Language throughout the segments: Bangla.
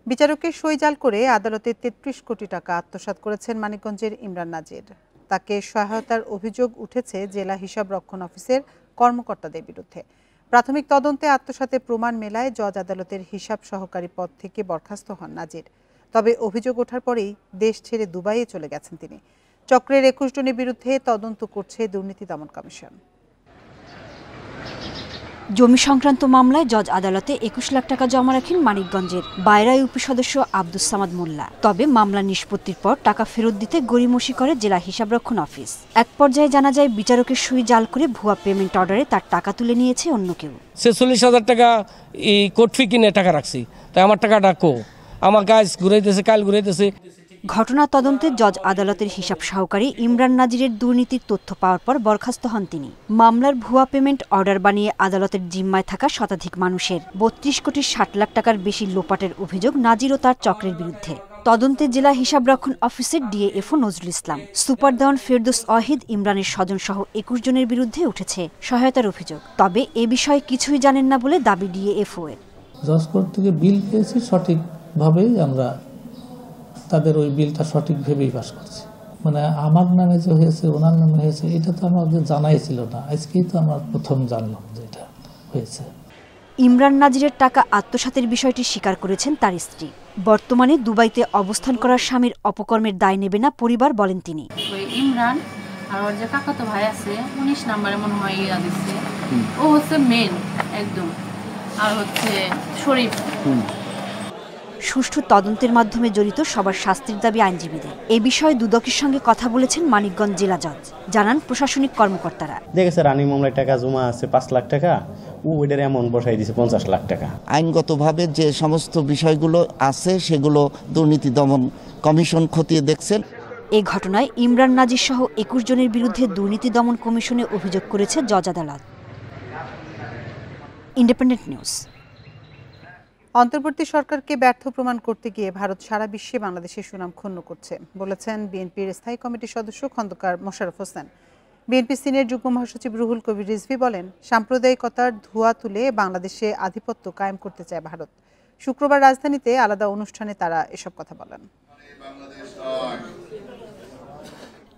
বিচারকের সই জাল করে আদালতে ৩৩ কোটি টাকা আত্মসাৎ করেছেন মানিকগঞ্জের ইমরান নাজির। তাকে সহায়তার অভিযোগ উঠেছে জেলা হিসাব রক্ষণ অফিসের কর্মকর্তাদের বিরুদ্ধে। প্রাথমিক তদন্তে আত্মসাতের প্রমাণ মেলায় জজ আদালতের হিসাব সহকারী পদ থেকে বরখাস্ত হন নাজির। তবে অভিযোগ ওঠার পরেই দেশ ছেড়ে দুবাইয়ে চলে গেছেন তিনি। চক্রের ২১ জনের বিরুদ্ধে তদন্ত করছে দুর্নীতি দমন কমিশন। জমি সংক্রান্ত মামলায় জজ আদালতে ২১ লাখ টাকা জমা রাখেন মানিকগঞ্জের বাইরা ইউপি সদস্য আব্দুস সামাদ মোল্লা। তবে মামলা নিষ্পত্তির পর টাকা ফেরত দিতে গড়িমসি করে জেলা হিসাবরক্ষণ অফিস। এক পর্যায়ে জানা যায় বিচারকের সই জাল করে ভুয়া পেমেন্ট অর্ডারে তার টাকা তুলে নিয়েছে অন্য কেউ। ৪৬,০০০ টাকা এই কোর্ট ফি কিনে টাকা রাখছি, তাই আমার টাকাটা কো আমার কাজ ঘুরাইতেছে, কাল ঘুরাইতেছে। ঘটনা তদন্তে জজ আদালতের হিসাব সহকারী ইমরান নাজিরের দুর্নীতির তথ্য পাওয়ার পর বরখাস্ত হন তিনি। মামলার ভুয়া পেমেন্ট অর্ডার বানিয়ে আদালতের জিম্মায় থাকা শতাধিক মানুষের ৩২ কোটি ৬০ লাখ টাকার বেশি লোপাটের অভিযোগ নাজির ও তার চক্রের বিরুদ্ধে। তদন্তে জেলা হিসাব রক্ষণ অফিসের ডিএএফও নজরুল ইসলাম, সুপার দেওয়ান ফেরদৌস ওয়াহিদ, ইমরানের স্বজন সহ ২১ জনের বিরুদ্ধে উঠেছে সহায়তার অভিযোগ। তবে এ বিষয়ে কিছুই জানেন না বলে দাবি ডিএএফও এর। জজ কোর্ট থেকে বিল পেয়েছি, সঠিকভাবেই আমরা তাদের ওই বিলটা সঠিক ভেবেই পাস করছি। মানে আমার নামে যে হয়েছে ওনার নামে হয়েছে এটা তো আমাদের জানাই ছিল না, আজকেই তো আমরা প্রথম জানলাম যে এটা হয়েছে। ইমরান নাজিরের টাকা আত্মসাতের বিষয়টি স্বীকার করেছেন তার স্ত্রী। বর্তমানে দুবাইতে অবস্থান করার স্বামীর অপকর্মের দায় নেবে না পরিবার, বলেন তিনি। ইমরান আর ওর যে কাকাতো ভাই আছে ১৯ নম্বরে মনে হয় ইয়া দিচ্ছে, ও হচ্ছে মেন একদম, আর হচ্ছে শরীফ। সুষ্ঠু তদন্তের মাধ্যমে জড়িত সবার শাস্তির দাবি আইনজীবীদের। এ বিষয়ে দুদকের সঙ্গে কথা বলেছেন মানিকগঞ্জ জেলা জজ, জানান প্রশাসনিক কর্মকর্তারা। দেখেছে রানিং মামলায় টাকা জমা আছে ৫ লাখ টাকা, ও ওইটার অ্যামাউন্ট বসাই দিয়েছে ৫০ লাখ টাকা। আইনগতভাবে যে সমস্ত বিষয়গুলো আছে সেগুলো দুর্নীতি দমন কমিশন খতিয়ে দেখছেন। এই ঘটনায় ইমরান নাজির সহ ২১ জনের বিরুদ্ধে দুর্নীতি দমন কমিশনে অভিযোগ করেছে জজ আদালত। Independent news. অন্তর্বর্তী সরকারকে ব্যর্থ প্রমাণ করতে গিয়ে ভারত সারা বিশ্বে বাংলাদেশের সুনাম ক্ষুণ্ণ করছে বলেছেন বিএনপির স্থায়ী কমিটির সদস্য খন্দকার মোশাররফ হোসেন। বিএনপি সিনিয়র যুগ্ম মহাসচিব রুহুল কবির রিজভী বলেন, সাম্প্রদায়িকতার ধোঁয়া তুলে বাংলাদেশে আধিপত্য কায়েম করতে চায় ভারত। শুক্রবার রাজধানীতে আলাদা অনুষ্ঠানে তারা এসব কথা বলেন।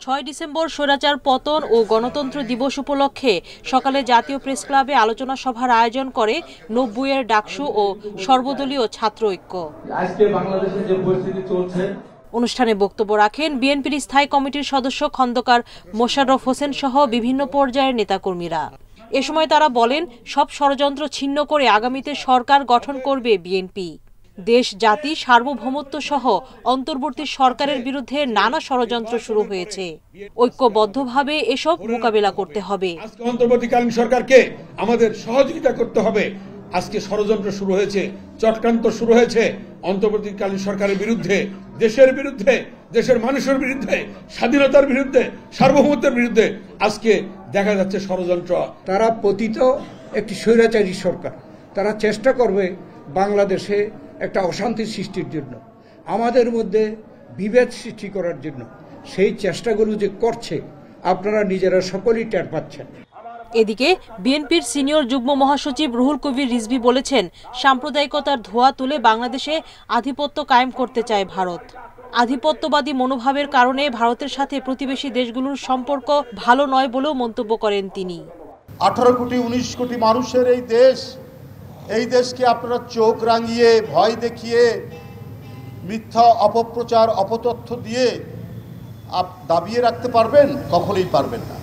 ৬ ডিসেম্বর স্বৈরাচার পতন ও গণতন্ত্র দিবস উপলক্ষে সকালে জাতীয় প্রেস ক্লাবে আলোচনা সভার আয়োজন করে ৯০-এর ডাকসু ও সর্বদলীয় ছাত্র ঐক্য। অনুষ্ঠানে বক্তব্য রাখেন বিএনপির স্থায়ী কমিটির সদস্য খন্দকার মোশাররফ হোসেন সহ বিভিন্ন পর্যায়ের নেতাকর্মীরা। এ সময় তারা বলেন, সব ষড়যন্ত্র ছিন্ন করে আগামীতে সরকার গঠন করবে বিএনপি। দেশ জাতি সার্বভৌমত্ব সহ অন্তর্বর্তী সরকারের বিরুদ্ধে নানা ষড়যন্ত্র শুরু হয়েছে, ঐক্যবদ্ধভাবে এসব মোকাবেলা করতে হবে। অন্তর্বর্তীকালীন সরকারকে আমাদের সহযোগিতা করতে হবে। আজকে ষড়যন্ত্র শুরু হয়েছে, চক্রান্ত শুরু হয়েছে অন্তর্বর্তীকালীন সরকারের বিরুদ্ধে, দেশের বিরুদ্ধে, দেশের মানুষের বিরুদ্ধে, স্বাধীনতার বিরুদ্ধে, সার্বভৌমত্বের বিরুদ্ধে। আজকে দেখা যাচ্ছে ষড়যন্ত্র। তারা পতিত একটি স্বৈরাচারী সরকার, তারা চেষ্টা করবে বাংলাদেশে একটা অশান্তি সৃষ্টির জন্য, আমাদের মধ্যে বিভেদ সৃষ্টি করার জন্য। সেই চেষ্টাগুলো যে করছে আপনারা নিজেরা সকলেই টের পাচ্ছেন। এদিকে বিএনপির সিনিয়র যুগ্ম মহাসচিব রুহুল কবির রিজভী বলেছেন, সাম্প্রদায়িকতার ধোঁয়া তুলে বাংলাদেশে আধিপত্য কায়েম করতে চায় ভারত। আধিপত্যবাদী মনোভাবের কারণে ভারতের সাথে প্রতিবেশী দেশগুলোর সম্পর্ক ভালো নয় বলেও মন্তব্য করেন তিনি। ১৮ কোটি ১৯ কোটি মানুষের এই দেশকে আপনারা চোখ রাঙিয়ে, ভয় দেখিয়ে, মিথ্যা অপপ্রচার, অপতথ্য দিয়ে দাবিয়ে রাখতে পারবেন? কখনোই পারবেন না।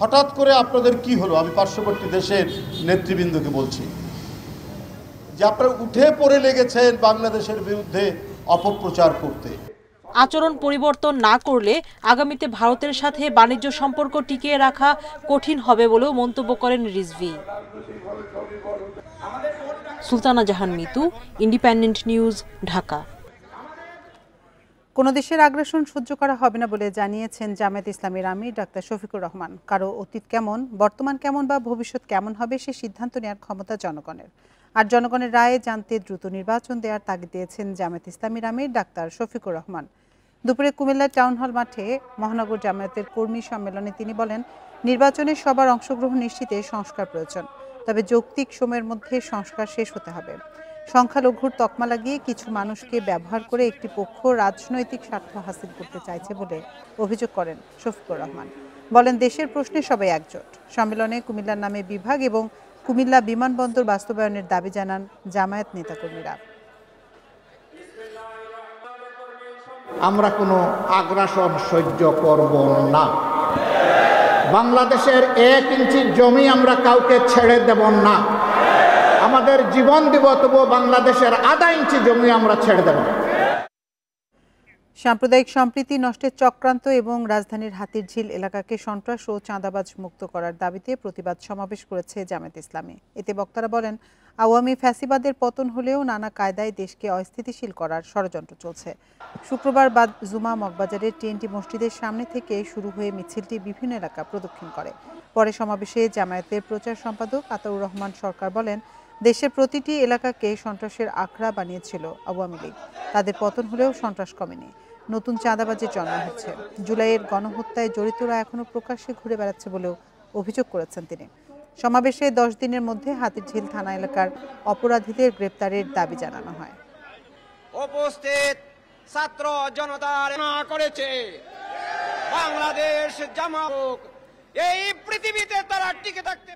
হঠাৎ করে আপনাদের কি হলো? আমি পার্শ্ববর্তী দেশের নেতৃবৃন্দকে বলছি যে আপনারা উঠে পড়ে লেগেছেন বাংলাদেশের বিরুদ্ধে অপপ্রচার করতে। আচরণ পরিবর্তন না করলে আগামীতে ভারতের সাথে বাণিজ্য সম্পর্ক টিকিয়ে রাখা কঠিন হবে বলেও মন্তব্য করেন রিজভী। সুলতানা জাহান মিতু, ইন্ডিপেন্ডেন্ট নিউজ, ঢাকা। কোনো দেশের আগ্রাসন সহ্য করা হবে না বলে জানিয়েছেন জামায়াত ইসলামীর আমির ডাক্তার শফিকুর রহমান। কারো অতীত কেমন, বর্তমান কেমন বা ভবিষ্যৎ কেমন হবে সে সিদ্ধান্ত নেওয়ার ক্ষমতা জনগণের। আর জনগণের রায়ে জানতে দ্রুত নির্বাচন দেওয়ার তাগিদ দিয়েছেন জামায়াত ইসলামীর আমির ডাক্তার শফিকুর রহমান। দুপুরে কুমিল্লা টাউন হল মাঠে মহানগর জামায়াতের কর্মী সম্মেলনে তিনি বলেন, নির্বাচনে সবার অংশগ্রহণ নিশ্চিতে সংস্কার প্রয়োজন, তবে যৌক্তিক সময়ের মধ্যে সংস্কার শেষ হতে হবে। সংখ্যালঘুর তকমা লাগিয়ে কিছু মানুষকে ব্যবহার করে একটি পক্ষ রাজনৈতিক স্বার্থ হাসিল করতে চাইছে বলে অভিযোগ করেন শফিকুর রহমান। বলেন, দেশের প্রশ্নে সবাই একজোট। সম্মেলনে কুমিল্লার নামে বিভাগ এবং কুমিল্লা বিমানবন্দর বাস্তবায়নের দাবি জানান জামায়াত নেতাকর্মীরা। আমরা কোনো আগ্রাসন সহ্য করব না। বাংলাদেশের 1 ইঞ্চি জমি আমরা কাউকে ছেড়ে দেব না। আমাদের জীবন দিব, তবুও বাংলাদেশের আধা ইঞ্চি জমি আমরা ছেড়ে দেব না। সাম্প্রদায়িক সম্প্রীতি নষ্টের চক্রান্ত এবং রাজধানীর হাতিরঝিল এলাকাকে সন্ত্রাস ও চাঁদাবাজ মুক্ত করার দাবিতে প্রতিবাদ সমাবেশ করেছে জামায়াত ইসলামী। এতে বক্তারা বলেন, আওয়ামী ফ্যাসিবাদের পতন হলেও নানা কায়দায় দেশকে অস্থিতিশীল করার ষড়যন্ত্র চলছে। শুক্রবার বাদ জুমা মগবাজারের TNT মসজিদের সামনে থেকে শুরু হয়ে মিছিলটি বিভিন্ন এলাকা প্রদক্ষিণ করে। পরে সমাবেশে জামায়াতের প্রচার সম্পাদক আতাউর রহমান সরকার বলেন, দেশের প্রতিটি এলাকাকে সন্ত্রাসের আখড়া বানিয়েছিল আওয়ামী লীগ। তাদের পতন হলেও সন্ত্রাস কমেনি, নতুন চাঁদাবাজির জন্ম হচ্ছে। জুলাইয়ের গণহত্যায় জড়িতরা এখনো প্রকাশ্যে ঘুরে বেড়াচ্ছে বলেও অভিযোগ করেছেন তিনি। সমাবেশে 10 দিনের মধ্যে হাতিরঝিল থানা এলাকার অপরাধীদের গ্রেপ্তারের দাবি জানানো হয়। উপস্থিত ছাত্র জনতা করেছে বাংলাদেশ জামাত এই পৃথিবীতে তারা টিকে থাকতে।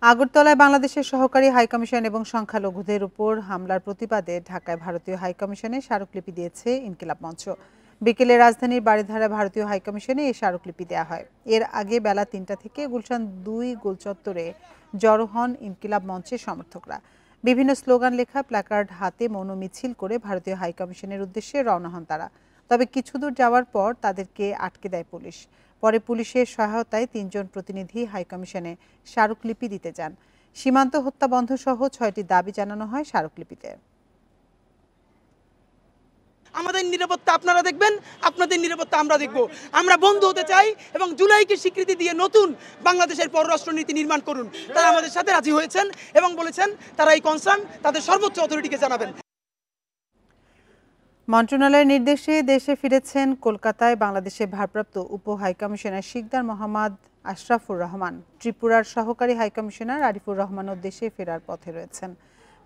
আগরতলায় বাংলাদেশের সহকারী হাইকমিশন এবং সংখ্যালঘুদের উপর হামলার প্রতিবাদে ঢাকায় ভারতীয় হাইকমিশনে স্মারকলিপি দিয়েছে ইনকিলাব মঞ্চ। বিকেলে রাজধানীর বারিধারা ভারতীয় হাইকমিশনে এই স্মারকলিপি দেওয়া হয়। এর আগে বেলা 3টা থেকে গুলশান 2 গোলচত্বরে জড়ো হন ইনকিলাব মঞ্চের সমর্থকরা। বিভিন্ন স্লোগান লেখা প্ল্যাকার্ড হাতে মৌন মিছিল করে ভারতীয় হাইকমিশনের উদ্দেশ্যে রওনা হন তারা। তবে কিছু দূর যাওয়ার পর তাদেরকে আটকে দেয় পুলিশ। পরে পুলিশের সহায়তায় 3 জন প্রতিনিধি হাইকমিশনে স্মারকলিপি দিতে যান। সীমান্ত হত্যা বন্ধ সহ 6টি দাবি জানানো হয় স্মারকলিপিতে। আমাদের নিরাপত্তা আপনারা দেখবেন, আপনাদের নিরাপত্তা আমরা দেখব। আমরা বন্ধু হতে চাই এবং জুলাইকে স্বীকৃতি দিয়ে নতুন বাংলাদেশের পররাষ্ট্রনীতি নির্মাণ করুন। তারা আমাদের সাথে রাজি হয়েছেন এবং বলেছেন তারা এই কনসার্ন তাদের সর্বোচ্চ অথরিটিকে জানাবেন। মন্ত্রণালয়ের নির্দেশে দেশে ফিরেছেন কলকাতায় বাংলাদেশের ভারপ্রাপ্ত উপ হাইকমিশনার শিকদার মোহাম্মদ আশরাফুর রহমান। ত্রিপুরার সহকারী হাইকমিশনার আরিফুর রহমানও দেশে ফেরার পথে রয়েছেন।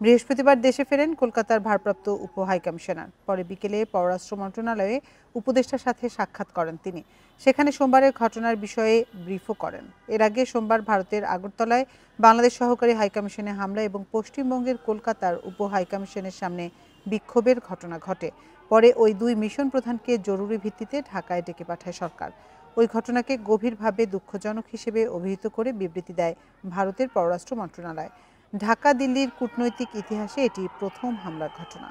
বৃহস্পতিবার দেশে ফেরেন কলকাতার ভারপ্রাপ্ত উপ হাইকমিশনার। পরে বিকেলে পররাষ্ট্র মন্ত্রণালয়ে উপদেষ্টার সাথে সাক্ষাৎ করেন তিনি। সেখানে সোমবারের ঘটনার বিষয়ে ব্রিফও করেন। এর আগে সোমবার ভারতের আগরতলায় বাংলাদেশ সহকারী হাইকমিশনে হামলা এবং পশ্চিমবঙ্গের কলকাতার উপ হাইকমিশনের সামনে বিক্ষোভের ঘটনা ঘটে। পরে ওই 2 মিশন প্রধানকে জরুরি ভিত্তিতে ঢাকায় ডেকে পাঠায় সরকার। ওই ঘটনাকে গভীরভাবে দুঃখজনক হিসেবে অভিহিত করে বিবৃতি দেয় ভারতের পররাষ্ট্র মন্ত্রণালয়। ঢাকা দিল্লির কূটনৈতিক ইতিহাসে এটি প্রথম হামলার ঘটনা।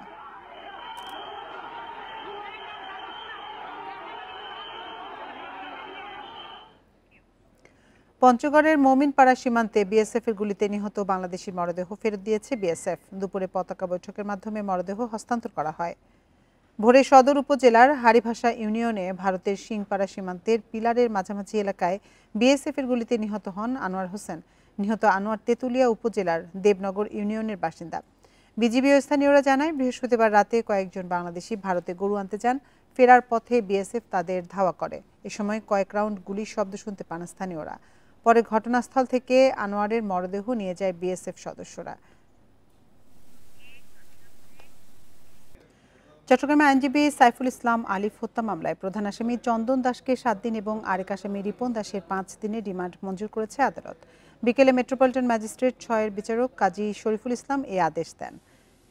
পঞ্চগড়ের মমিনপাড়া সীমান্তে বিএসএফের গুলিতে নিহত বাংলাদেশি মরদেহ ফেরত দিয়েছে বিএসএফ। দুপুরে পতাকা বৈঠকের মাধ্যমে মরদেহ হস্তান্তর করা হয়। ভোরে সদর উপজেলার হারিভাষা ইউনিয়নে ভারতের সিংপাড়া সীমান্তের পিলারের মাঝামাঝি এলাকায় বিএসএফের গুলিতে নিহত হন আনোয়ার হোসেন। নিহত আনোয়ার তেঁতুলিয়া উপজেলার দেবনগর ইউনিয়নের বাসিন্দা। বিজিবি ও স্থানীয়রা জানায়, বৃহস্পতিবার রাতে কয়েকজন বাংলাদেশি ভারতে গরু আনতে যান। ফেরার পথে বিএসএফ তাদের ধাওয়া করে। এ সময় কয়েক রাউন্ড গুলির শব্দ শুনতে পান স্থানীয়রা। পরে ঘটনাস্থল থেকে আনোয়ারের মরদেহ নিয়ে যায় বিএসএফ সদস্যরা। চট্টগ্রামে আইনজীবী সাইফুল ইসলাম আলিফ হত্যা মামলায় প্রধান আসামি চন্দন দাসকে 7 দিন এবং আরেক আসামি রিপন দাসের 5 দিনের রিমান্ড মঞ্জুর করেছে আদালত। বিকেলে মেট্রোপলিটন ম্যাজিস্ট্রেট 6-এর বিচারক কাজী শরীফুল ইসলাম এই আদেশ দেন।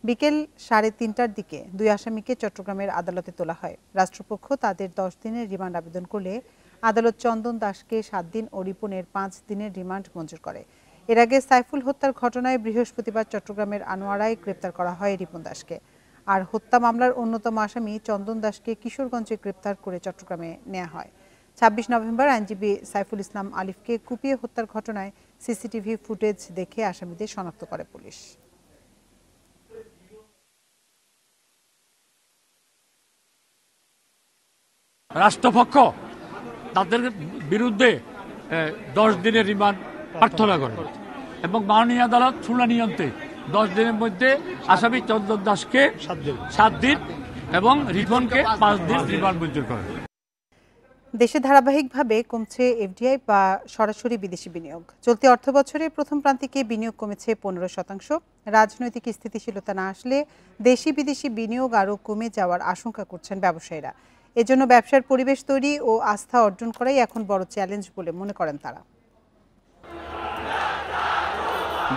বিকেল 3:30টার দিকে 2 আসামিকে চট্টগ্রামের আদালতে তোলা হয়। রাষ্ট্রপক্ষ তাদের 10 দিনের রিমান্ড আবেদন করলে আদালত চন্দন দাসকে 7 দিন ও রিপনের 5 দিনের রিমান্ড মঞ্জুর করে। এর আগে সাইফুল হত্যার ঘটনায় বৃহস্পতিবার চট্টগ্রামের আনোয়ারায় গ্রেপ্তার করা হয় রিপন দাসকে। আর হত্যা মামলার অন্যতম আসামি চন্দন দাসকে কিশোরগঞ্জে গ্রেপ্তার করে চট্টগ্রামে নেওয়া হয়। 26 নভেম্বর আইনজীবী সাইফুল ইসলাম আলিফকে কুপিয়ে হত্যার ঘটনায় সিসিটিভি ফুটেজ দেখে আসামিদের শনাক্ত করে পুলিশ। রাষ্ট্রপক্ষ তাদের বিরুদ্ধে 10 দিনের রিমান্ড প্রার্থনা করে এবং মাননীয় আদালত শুনানি অন্তে 10 দিনের মধ্যে আসামি চন্দন দাসকে 7 দিন এবং রিপনকে 5 দিন রিমান্ড মঞ্জুর করে। দেশে ধারাবাহিকভাবে কমছে এফডিআই বা সরাসরি বিদেশি বিনিয়োগ। চলতি অর্থবছরে প্রথম প্রান্তিকে বিনিয়োগ কমেছে 15%। রাজনৈতিক স্থিতিশীলতা না আসলে দেশি বিদেশি বিনিয়োগ আরও কমে যাওয়ার আশঙ্কা করছেন ব্যবসায়ীরা। এজন্য ব্যবসার পরিবেশ তৈরি ও আস্থা অর্জন করাই এখন বড় চ্যালেঞ্জ বলে মনে করেন তারা।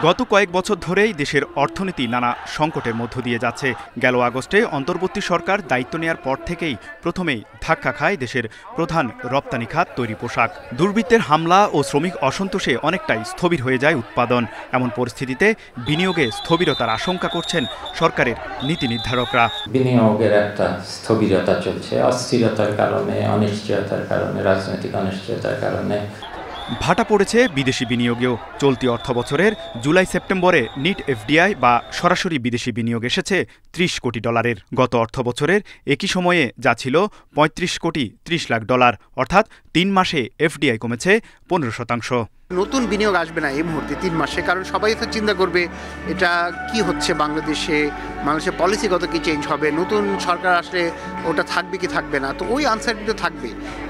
গত কয়েক বছর ধরেই দেশের অর্থনীতি নানা সংকটের মধ্য দিয়ে যাচ্ছে। গেল আগস্টে অন্তর্বর্তী সরকার দায়িত্ব নেয়ার পর থেকেই প্রথমেই ধাক্কা খায় দেশের প্রধান রপ্তানি খাত তৈরি পোশাক। দুর্বৃত্তের হামলা ও শ্রমিক অসন্তোষে অনেকটাই স্থবির হয়ে যায় উৎপাদন। এমন পরিস্থিতিতে বিনিয়োগে স্থবিরতার আশঙ্কা করছেন সরকারের নীতি নির্ধারকরা। বিনিয়োগের একটা স্থবিরতা চলছে, অস্থিরতার কারণে, অনিশ্চয়তার কারণে, রাজনৈতিক অনিশ্চয়তার কারণে। ভাটা পড়েছে বিদেশি বিনিয়োগেও। চলতি অর্থবছরের জুলাই সেপ্টেম্বরে নিট এফডিআই বা সরাসরি বিদেশি বিনিয়োগ এসেছে $30 কোটি। গত অর্থবছরের একই সময়ে যা ছিল $35 কোটি 30 লাখ, অর্থাৎ 3 মাসে এফডিআই কমেছে 15%। নতুন বিনিয়োগ আসবে না এই মুহূর্তে 3 মাসে, কারণ সবাই তো চিন্তা করবে এটা কি হচ্ছে বাংলাদেশের পলিসিগত কি চেঞ্জ হবে, নতুন সরকার আসলে ওটা থাকবে কি থাকবে না, তো ওই আনসার্টিনিটি থাকবে।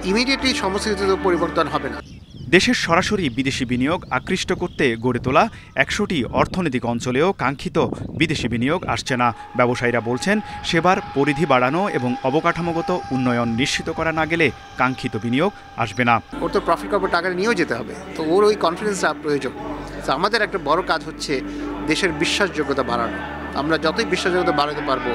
ইমিডিয়েটলি সমস্ত কিছু পরিবর্তন হবে না। দেশের সরাসরি বিদেশি বিনিয়োগ আকৃষ্ট করতে গড়ে তোলা 100টি অর্থনৈতিক অঞ্চলেও কাঙ্ক্ষিত বিদেশি বিনিয়োগ আসছে না। ব্যবসায়ীরা বলছেন, সেবার পরিধি বাড়ানো এবং অবকাঠামোগত উন্নয়ন নিশ্চিত করা না গেলে কাঙ্ক্ষিত বিনিয়োগ আসবে না। ওর তো প্রফিট করবো, টাকা নিয়েও যেতে হবে, তো ওর ওই কনফিডেন্সটা প্রয়োজন। তো আমাদের একটা বড় কাজ হচ্ছে দেশের বিশ্বাসযোগ্যতা বাড়ানো। আমরা যতই বিশ্বাসযোগ্যতা বাড়াতে পারবো,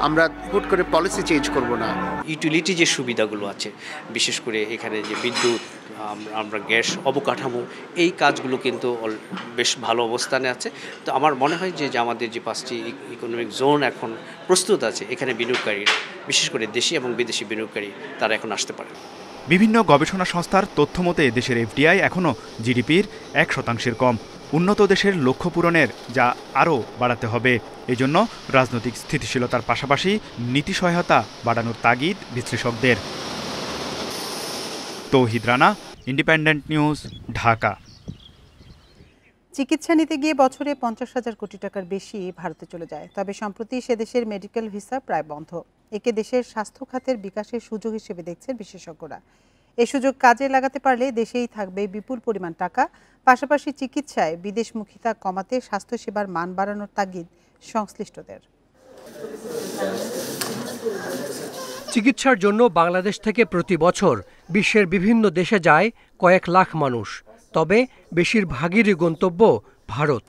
আমরা হুট করে পলিসি চেঞ্জ করব না। ইউটিলিটি যে সুবিধাগুলো আছে, বিশেষ করে এখানে যে বিদ্যুৎ, আমরা গ্যাস, অবকাঠামো, এই কাজগুলো কিন্তু বেশ ভালো অবস্থানে আছে। তো আমার মনে হয় যে আমাদের যে 5টি ইকোনমিক জোন এখন প্রস্তুত আছে, এখানে বিনিয়োগকারীরা, বিশেষ করে দেশি এবং বিদেশি বিনিয়োগকারী, তারা এখন আসতে পারে। বিভিন্ন গবেষণা সংস্থার তথ্য মতে দেশের এফডিআই এখনও জিডিপির 1% কম। উন্নত দেশের লক্ষ্য পূরণের যা আরও বাড়াতে হবে। এজন্য রাজনৈতিক স্থিতিশীলতার পাশাপাশি নীতি সহায়তা বাড়ানোর তাগিদ বিশ্লেষকদের। তৌহিদ রানা, ইন্ডিপেন্ডেন্ট নিউজ, ঢাকা। চিকিৎসা নিতে গিয়ে বছরে 50,000 কোটি টাকার বেশি ভারতে চলে যায়। তবে সম্প্রতি সে দেশের মেডিকেল ভিসা প্রায় বন্ধ। একে দেশের স্বাস্থ্য খাতের বিকাশের সুযোগ হিসেবে দেখছেন বিশেষজ্ঞরা। এই সুযোগ কাজে লাগাতে পারলে দেশেই থাকবে বিপুল পরিমাণ টাকা। পাশাপাশি চিকিৎসায় বিদেশমুখিতা কমাতে স্বাস্থ্যসেবার মান বাড়ানোর তাগিদ সংশ্লিষ্টদের। চিকিৎসার জন্য বাংলাদেশ থেকে প্রতি বছর বিশ্বের বিভিন্ন দেশে যায় কয়েক লাখ মানুষ। তবে বেশিরভাগেরই গন্তব্য ভারত।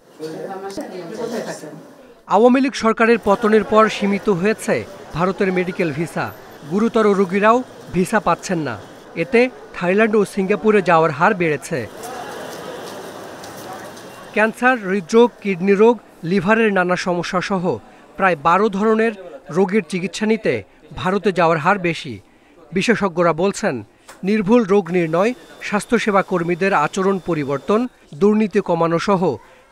আওয়ামী লীগ সরকারের পতনের পর সীমিত হয়েছে ভারতের মেডিকেল ভিসা। গুরুতর রোগীরাও ভিসা পাচ্ছেন না। এতে থাইল্যান্ড ও সিঙ্গাপুরে যাওয়ার হার বেড়েছে। ক্যান্সার, হৃদরোগ, কিডনি রোগ, লিভারের নানা সমস্যা সহ প্রায় 12 ধরনের রোগের চিকিৎসা নিতে ভারতে যাওয়ার হার বেশি। বিশেষজ্ঞরা বলছেন, নির্ভুল রোগ নির্ণয়, স্বাস্থ্যসেবা কর্মীদের আচরণ পরিবর্তন, দুর্নীতি কমানো সহ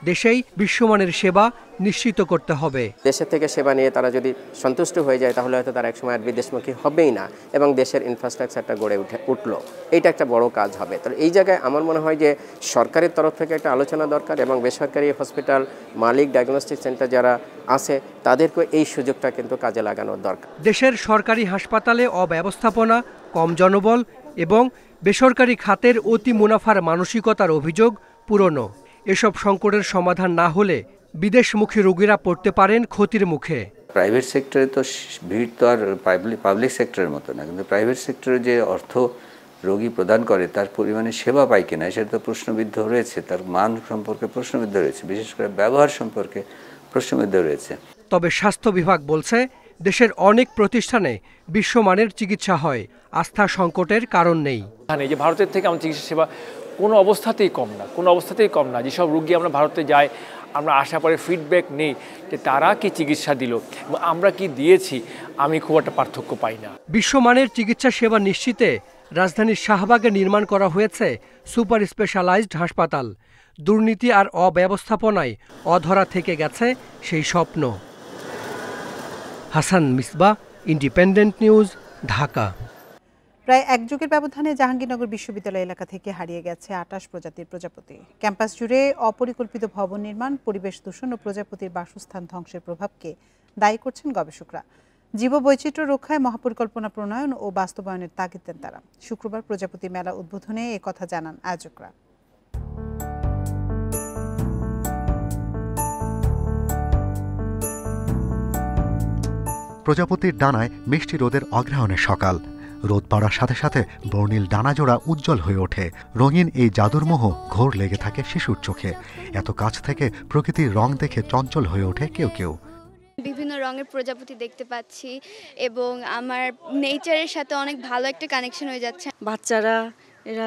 দেশেই বিশ্বমানের সেবা নিশ্চিত করতে হবে। দেশের থেকে সেবা নিয়ে তারা যদি সন্তুষ্ট হয়ে যায়, তাহলে হয়তো তারা একসময় আর বিদেশমুখী হবেই না এবং দেশের ইনফ্রাস্ট্রাকচারটা গড়ে উঠলো। এইটা একটা বড় কাজ হবে। তাহলে এই জায়গায় আমার মনে হয় যে সরকারের তরফ থেকে একটা আলোচনা দরকার এবং বেসরকারি হসপিটাল মালিক, ডায়াগনস্টিক সেন্টার যারা আছে, তাদেরকে এই সুযোগটা কিন্তু কাজে লাগানোর দরকার। দেশের সরকারি হাসপাতালে অব্যবস্থাপনা, কম জনবল এবং বেসরকারি খাতের অতি মুনাফার মানসিকতার অভিযোগ পুরনো। এসব সংকটের সমাধান না হলে বিদেশমুখী রোগীরা পড়তে পারেন ক্ষতির মুখে। প্রাইভেট সেক্টরে তো ভিড় তো আর পাবলিক সেক্টরের মতো না, কিন্তু প্রাইভেট সেক্টরে যে অর্থ রোগী প্রদান করে তার পরিমাণে সেবা পায় কিনা সেটা তো প্রশ্নবিদ্ধ রয়েছে। তার মান সম্পর্কে প্রশ্নবিদ্ধ রয়েছে, বিশেষ করে ব্যবহার সম্পর্কে প্রশ্নবিদ্ধ রয়েছে। তবে স্বাস্থ্য বিভাগ বলছে, দেশের অনেক প্রতিষ্ঠানে বিশ্বমানের চিকিৎসা হয়। আস্থা সংকটের কারণ নেই। যে ভারতের থেকে আমার চিকিৎসা সেবা কোনো অবস্থাতেই কম না। যেসব রোগী আমরা ভারতে যাই, আমরা আশা করে ফিডব্যাক নেই যে তারা কি চিকিৎসা দিল, আমরা কি দিয়েছি, আমি খুব একটা পার্থক্য পাই না। বিশ্বমানের চিকিৎসা সেবা নিশ্চিতে রাজধানীর শাহবাগে নির্মাণ করা হয়েছে সুপার স্পেশালাইজড হাসপাতাল। দুর্নীতি আর অব্যবস্থাপনায় অধরা থেকে গেছে সেই স্বপ্ন। Hasan Misbah, independent news, Dhaka. প্রায় এক যুগের ব্যবধানে জাহাঙ্গীরনগর বিশ্ববিদ্যালয় এলাকা থেকে হারিয়ে গেছে 28 প্রজাতির প্রজাপতি। ক্যাম্পাস জুড়ে অপরিকল্পিত ভবন নির্মাণ, পরিবেশ দূষণ ও প্রজাপতির বাসস্থান ধ্বংসের প্রভাবকে দায়ী করছেন গবেষকরা। জীববৈচিত্র্য রক্ষায় মহাপরিকল্পনা প্রণয়ন ও বাস্তবায়নের তাগিদ দেন তারা। শুক্রবার প্রজাপতি মেলা উদ্বোধনে এ কথা জানান আয়োজকরা। প্রজাপতির ডানায় মিষ্টি রোদের অগ্রহায়ণের সকাল। রোদ পড়ার সাথে সাথে বর্ণিল ডানাজোড়া উজ্জ্বল হয়ে ওঠে। রঙিন এই জাদুর মোহ ঘোর লেগে থাকে শিশুর চোখে। এত কাছ থেকে প্রকৃতির রং দেখে চঞ্চল হয়ে ওঠে কেউ কেউ। বিভিন্ন রঙের প্রজাপতি দেখতে পাচ্ছি এবং আমার নেচারের সাথে অনেক ভালো একটা কানেকশন হয়ে যাচ্ছে। বাচ্চারা এরা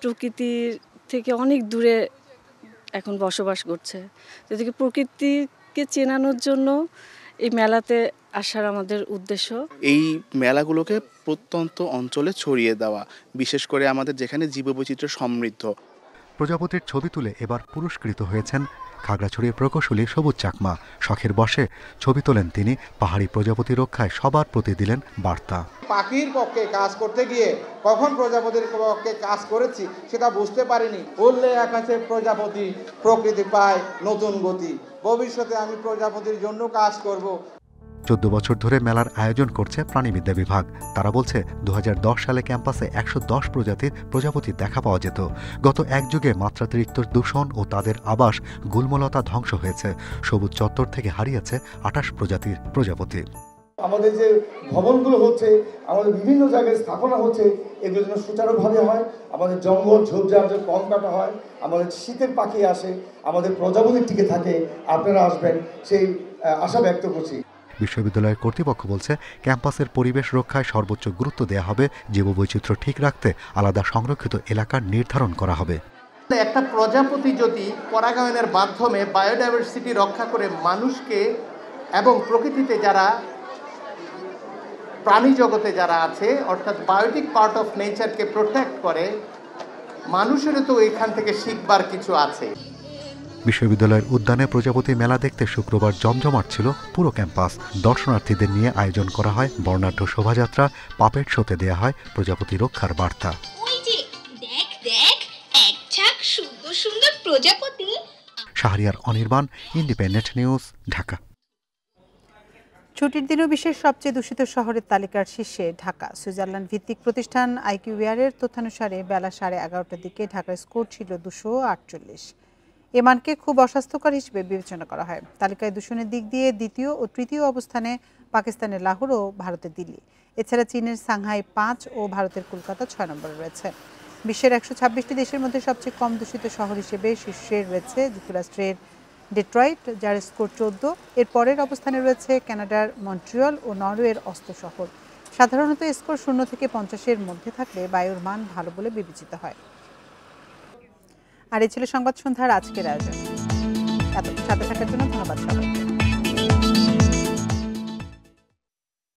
প্রকৃতির থেকে অনেক দূরে এখন বসবাস করছে, এদিকে প্রকৃতিকে চেনানোর জন্য এই মেলাতে আসার আমাদের উদ্দেশ্য। এই মেলাগুলোকে প্রত্যন্ত অঞ্চলে ছড়িয়ে দেওয়া, বিশেষ করে আমাদের যেখানে জীববৈচিত্র্য সমৃদ্ধ। প্রজাপতির ছবি তুলে এবার পুরস্কৃত হয়েছেন খাগড়াছড়ির প্রকৌশলী সবুজ চাকমা। শখের বশে ছবি তোলেন তিনি। পাহাড়ি প্রজাপতি রক্ষায় সবার প্রতি দিলেন বার্তা। পাখির পক্ষে কাজ করতে গিয়ে কখন প্রজাপতির পক্ষে কাজ করেছি সেটা বুঝতে পারিনি। উড়লে আকাশে প্রজাপতি, প্রকৃতি পায় নতুন গতি। ভবিষ্যতে আমি প্রজাপতির জন্য কাজ করব। 14 বছর ধরে মেলার আয়োজন করছে প্রাণীবিদ্যা বিভাগ। তারা বলছে 2010 সালে ক্যাম্পাসে 110 প্রজাতির প্রজাপতি দেখা পাওয়া যেত। গত এক যুগে মাত্রাতিরিক্ত দূষণ ও তাদের আবাস গুল্মলতা ধ্বংস হয়েছে। সবুজ চত্বর থেকে হারিয়েছে 28 প্রজাতির প্রজাপতি। আমাদের যে ভবনগুলো হচ্ছে, আমাদের বিভিন্ন জায়গায় স্থাপনা হচ্ছে, এগুলো যেন সুচারুভাবে হয়। আমাদের জঙ্গল ঝোপঝাড় যে কম কাটা হয়, আমাদের শীতের পাখি আসে, আমাদের প্রজাপতি টিকে থাকে। আপনারা আসবেন সেই আশা ব্যক্ত করছি। বিশ্ববিদ্যালয়ের কর্তৃপক্ষ বলছে ক্যাম্পাসের পরিবেশ রক্ষায় সর্বোচ্চ গুরুত্ব দেওয়া হবে। জীববৈচিত্র্য ঠিক রাখতে আলাদা সংরক্ষিত এলাকার নির্ধারণ করা হবে। একটা প্রজাপতি যদি পরাগায়নের মাধ্যমে বায়োডাইভার্সিটি রক্ষা করে মানুষকে এবং প্রকৃতিতে যারা প্রাণী জগতে যারা আছে অর্থাৎ বায়োটিক পার্ট অফ নেচারকে প্রোটেক্ট করে, মানুষেরও তো এখান থেকে শিখবার কিছু আছে। বিশ্ববিদ্যালয়ের উদ্যানে প্রজাপতি মেলা দেখতে শুক্রবার জমজমাট ছিল পুরো ক্যাম্পাস। দর্শনার্থীদের নিয়ে আয়োজন করা হয় বর্ণাঢ্য শোভাযাত্রা। পাপেট শোতে দেয়া হয় প্রজাপতি রক্ষার বার্তা। Shahriar Anirban, independent news, Dhaka. ছুটির দিনেও বিশ্বের সবচেয়ে দূষিত শহরের তালিকার শীর্ষে ঢাকা। সুইজারল্যান্ড ভিত্তিক প্রতিষ্ঠান আইকিউয়ারের তথ্যানুসারে বেলা 11:30টার দিকে ঢাকার স্কোর ছিল 248। এ মানকে খুব অস্বাস্থ্যকর হিসেবে বিবেচনা করা হয়। তালিকায় দূষণের দিক দিয়ে দ্বিতীয় ও তৃতীয় অবস্থানে পাকিস্তানের লাহোর ও ভারতের দিল্লি। এছাড়া চীনের সাংহাই 5 ও ভারতের কলকাতা 6 নম্বরে রয়েছে। বিশ্বের 126টি দেশের মধ্যে সবচেয়ে কম দূষিত শহর হিসেবে শীর্ষে রয়েছে যুক্তরাষ্ট্রের ডেট্রয়েট, যার স্কোর 14। এর পরের অবস্থানে রয়েছে কানাডার মন্ট্রিয়ল ও নরওয়ের অস্লো শহর। সাধারণত স্কোর 0 থেকে 50-এর মধ্যে থাকলে বায়ুর মান ভালো বলে বিবেচিত হয়। আর এই ছিল সংবাদ সন্ধ্যার আজকের আয়োজন। এতক্ষণ সাথে থাকার জন্য ধন্যবাদ সবাইকে।